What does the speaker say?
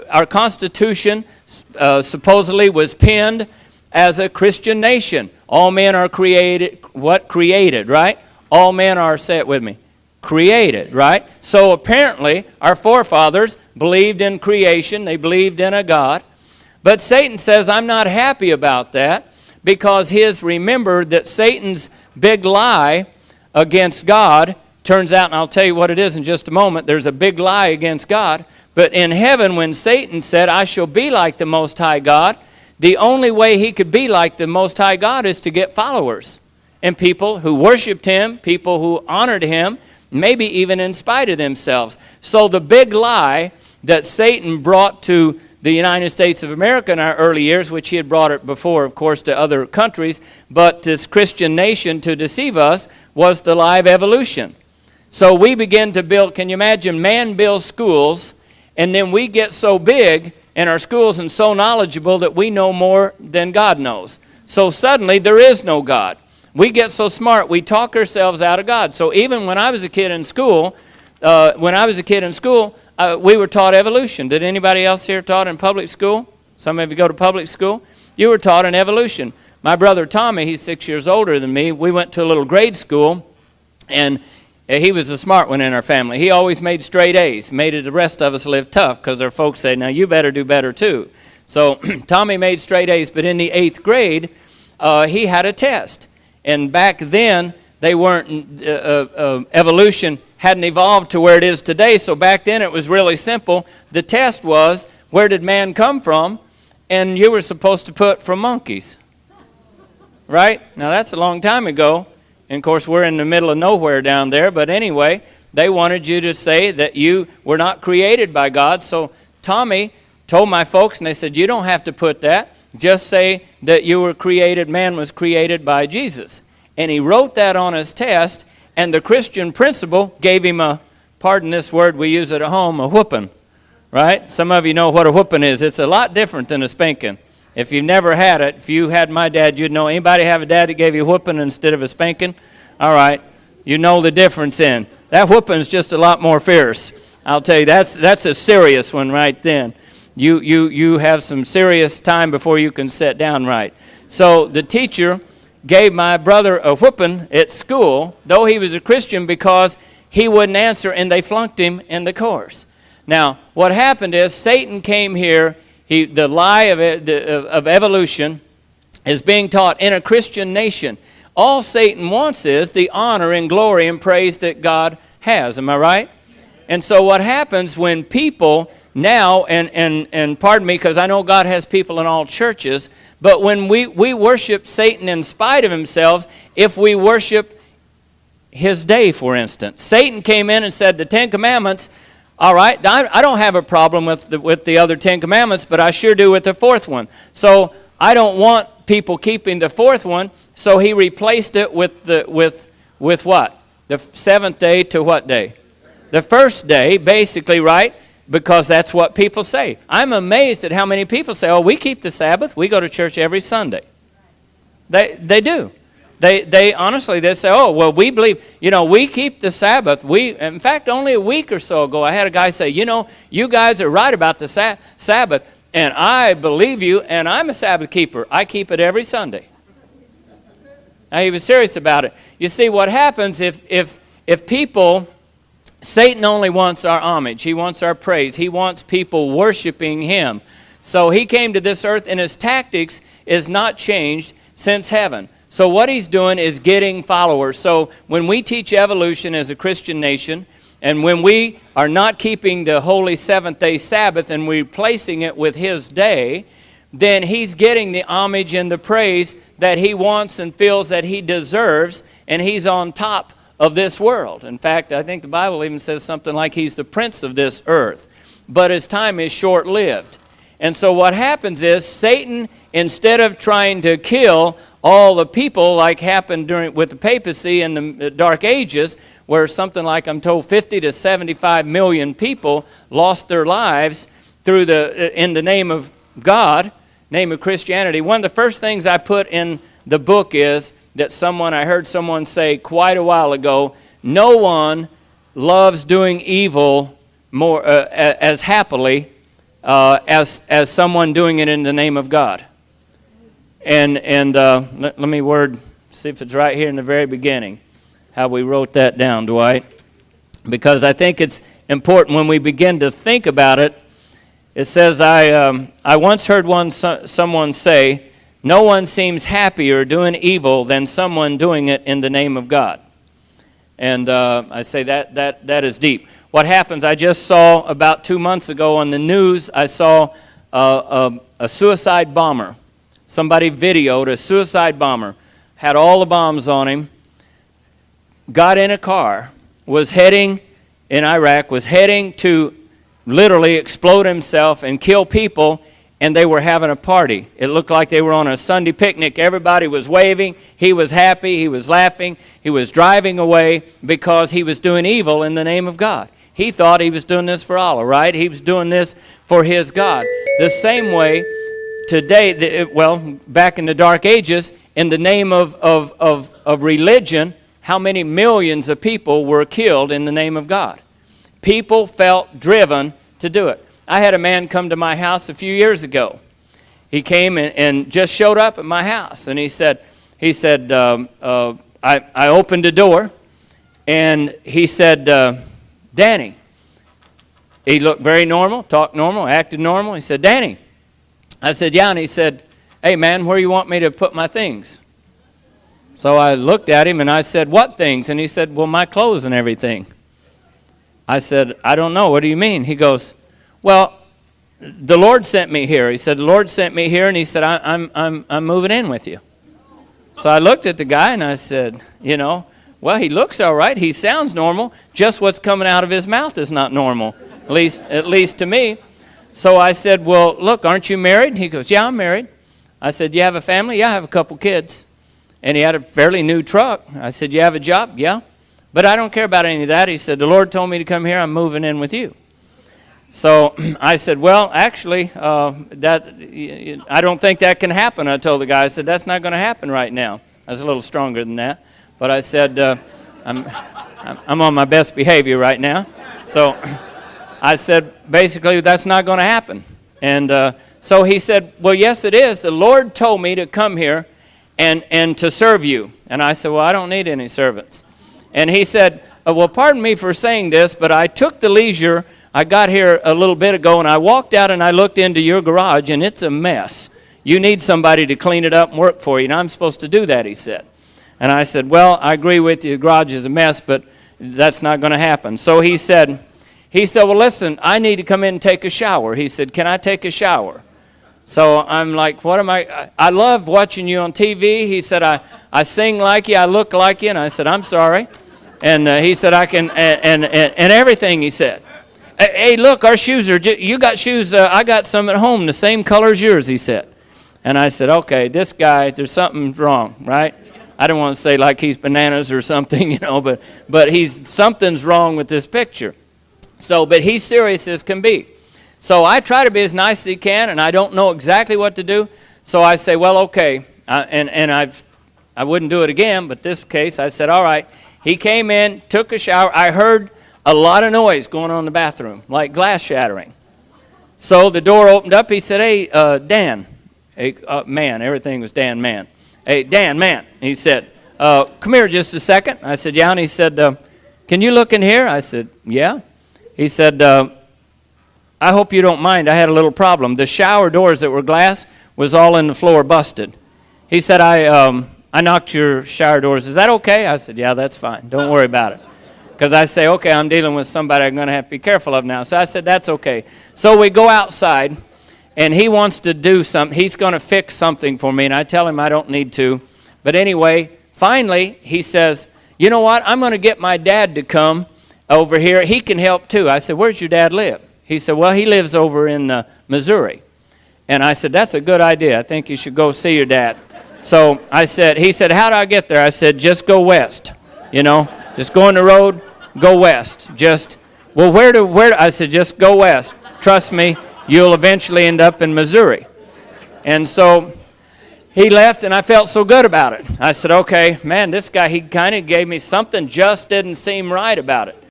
our Constitution supposedly was penned as a Christian nation. All men are created, what? Created, right? All men are, say it with me, created, right? So apparently our forefathers believed in creation. They believed in a God. But Satan says, I'm not happy about that, because remember that Satan's big lie against God turns out, and I'll tell you what it is in just a moment, there's a big lie against God. But in heaven, when Satan said, I shall be like the Most High God, the only way he could be like the Most High God is to get followers and people who worshiped him, people who honored him, maybe even in spite of themselves. So the big lie that Satan brought to the United States of America in our early years, which he had brought it before, of course, to other countries, but this Christian nation to deceive us, was the lie of evolution. So we begin to build, can you imagine, man builds schools, and then we get so big in our schools and so knowledgeable that we know more than God knows. So suddenly there is no God. We get so smart, we talk ourselves out of God. So even when I was a kid in school, we were taught evolution. Did anybody else here taught in public school? Some of you go to public school. You were taught in evolution. My brother Tommy, he's 6 years older than me, we went to a little grade school, and he was the smart one in our family. He always made straight A's, made the rest of us live tough, because our folks say, now you better do better too. So Tommy made straight A's, but in the 8th grade, he had a test. And back then, they weren't, evolution hadn't evolved to where it is today, so back then it was really simple. The test was, where did man come from? And you were supposed to put from monkeys. Right? Now that's a long time ago. And of course, we're in the middle of nowhere down there. But anyway, they wanted you to say that you were not created by God. So Tommy told my folks, and they said, you don't have to put that. Just say that you were created, man was created by Jesus. And he wrote that on his test, and the Christian principal gave him a, pardon this word, we use it at home, a whooping. Right? Some of you know what a whooping is. It's a lot different than a spanking. If you've never had it, if you had my dad, you'd know. Anybody have a dad that gave you a whooping instead of a spanking? All right. You know the difference in. That whooping's just a lot more fierce. I'll tell you, that's a serious one right then. You have some serious time before you can sit down right. So the teacher gave my brother a whooping at school, though he was a Christian, because he wouldn't answer, and they flunked him in the course. Now, what happened is Satan came here. The lie of evolution is being taught in a Christian nation. All Satan wants is the honor and glory and praise that God has. Am I right? And so what happens when people now, and pardon me, because I know God has people in all churches, but when we worship Satan in spite of himself, if we worship his day, for instance. Satan came in and said, the 10 Commandments, all right, I don't have a problem with the other 10 Commandments, but I sure do with the 4th one. So I don't want people keeping the 4th one, so he replaced it with what? The 7th day to what day? The first day, basically, right? Because that's what people say. I'm amazed at how many people say, oh, we keep the Sabbath. We go to church every Sunday. They do. They honestly, they say, oh, well, we believe, we keep the Sabbath. In fact, only a week or so ago, I had a guy say, you guys are right about the Sabbath, and I believe you, and I'm a Sabbath keeper. I keep it every Sunday. Now, he was serious about it. You see, what happens if people, Satan only wants our homage. He wants our praise. He wants people worshiping him. So he came to this earth, and his tactics is not changed since heaven. So what he's doing is getting followers. So when we teach evolution as a Christian nation, and when we are not keeping the holy seventh-day Sabbath and replacing it with his day, then he's getting the homage and the praise that he wants and feels that he deserves, and he's on top of this world. In fact, I think the Bible even says something like he's the prince of this earth. But his time is short-lived. And so what happens is Satan, instead of trying to kill all the people like happened with the papacy in the Dark Ages, where something like, I'm told, 50 to 75 million people lost their lives in the name of God, name of Christianity. One of the first things I put in the book is that I heard someone say quite a while ago, no one loves doing evil more as happily as someone doing it in the name of God. And let me see if it's right here in the very beginning, how we wrote that down, Dwight. Because I think it's important when we begin to think about it. It says, I once heard someone say, no one seems happier doing evil than someone doing it in the name of God. And I say that is deep. What happens, I just saw about 2 months ago on the news, I saw a suicide bomber. Somebody videoed a suicide bomber, had all the bombs on him, got in a car, was heading in Iraq, was heading to literally explode himself and kill people, and they were having a party. It looked like they were on a Sunday picnic. Everybody was waving. He was happy. He was laughing. He was driving away because he was doing evil in the name of God. He thought he was doing this for Allah, right? He was doing this for his God. The same way today, back in the Dark Ages, in the name of religion, how many millions of people were killed in the name of God? People felt driven to do it. I had a man come to my house a few years ago. He came and just showed up at my house, and he said, I opened the door, and he said, Danny. He looked very normal, talked normal, acted normal. He said, Danny. I said, yeah, and he said, hey, man, where do you want me to put my things? So I looked at him, and I said, what things? And he said, well, my clothes and everything. I said, I don't know. What do you mean? He goes, well, the Lord sent me here. He said, the Lord sent me here, and he said, I'm moving in with you. So I looked at the guy, and I said, well, he looks all right. He sounds normal. Just what's coming out of his mouth is not normal, at least to me. So I said, well, look, aren't you married? He goes, yeah, I'm married. I said, do you have a family? Yeah, I have a couple kids. And he had a fairly new truck. I said, you have a job? Yeah. But I don't care about any of that. He said, the Lord told me to come here. I'm moving in with you. So I said, well, actually, I don't think that can happen. I told the guy, I said, that's not going to happen right now. I was a little stronger than that. But I said, I'm on my best behavior right now. So I said, basically, that's not going to happen. And so he said, well, yes, it is. The Lord told me to come here and to serve you. And I said, well, I don't need any servants. And he said, well, pardon me for saying this, but I took the leisure. I got here a little bit ago, and I walked out and I looked into your garage, and it's a mess. You need somebody to clean it up and work for you, and I'm supposed to do that, he said. And I said, well, I agree with you. The garage is a mess, but that's not going to happen. So he said, well, listen, I need to come in and take a shower. He said, can I take a shower? So I'm like, what am I love watching you on TV. He said, I sing like you, I look like you. And I said, I'm sorry. And he said, I can, and everything, he said. Hey, look, our shoes you got shoes, I got some at home, the same color as yours, he said. And I said, okay, this guy, there's something wrong, right? I don't want to say like he's bananas or something, but something's wrong with this picture. So, but he's serious as can be. So I try to be as nice as he can, and I don't know exactly what to do. So I say, well, okay, and I wouldn't do it again, but this case, I said, all right. He came in, took a shower. I heard a lot of noise going on in the bathroom, like glass shattering. So the door opened up. He said, hey, Dan. Hey, man, everything was Dan, man. Hey, Dan, man. He said, come here just a second. I said, yeah. And he said, can you look in here? I said, yeah. He said, I hope you don't mind. I had a little problem. The shower doors that were glass was all in the floor busted. He said, I knocked your shower doors. Is that okay? I said, yeah, that's fine. Don't worry about it. Because I say, okay, I'm dealing with somebody I'm going to have to be careful of now. So I said, that's okay. So we go outside, and he wants to do something. He's going to fix something for me, and I tell him I don't need to. But anyway, finally, he says, you know what? I'm going to get my dad to come over here. He can help too. I said, where's your dad live? He said, well, he lives over in Missouri. And I said, that's a good idea. I think you should go see your dad. So he said, how do I get there? I said, just go west, Just go on the road, go west. I said, just go west. Trust me, you'll eventually end up in Missouri. And so he left, and I felt so good about it. I said, okay, man, this guy, he kind of gave me something, just didn't seem right about it.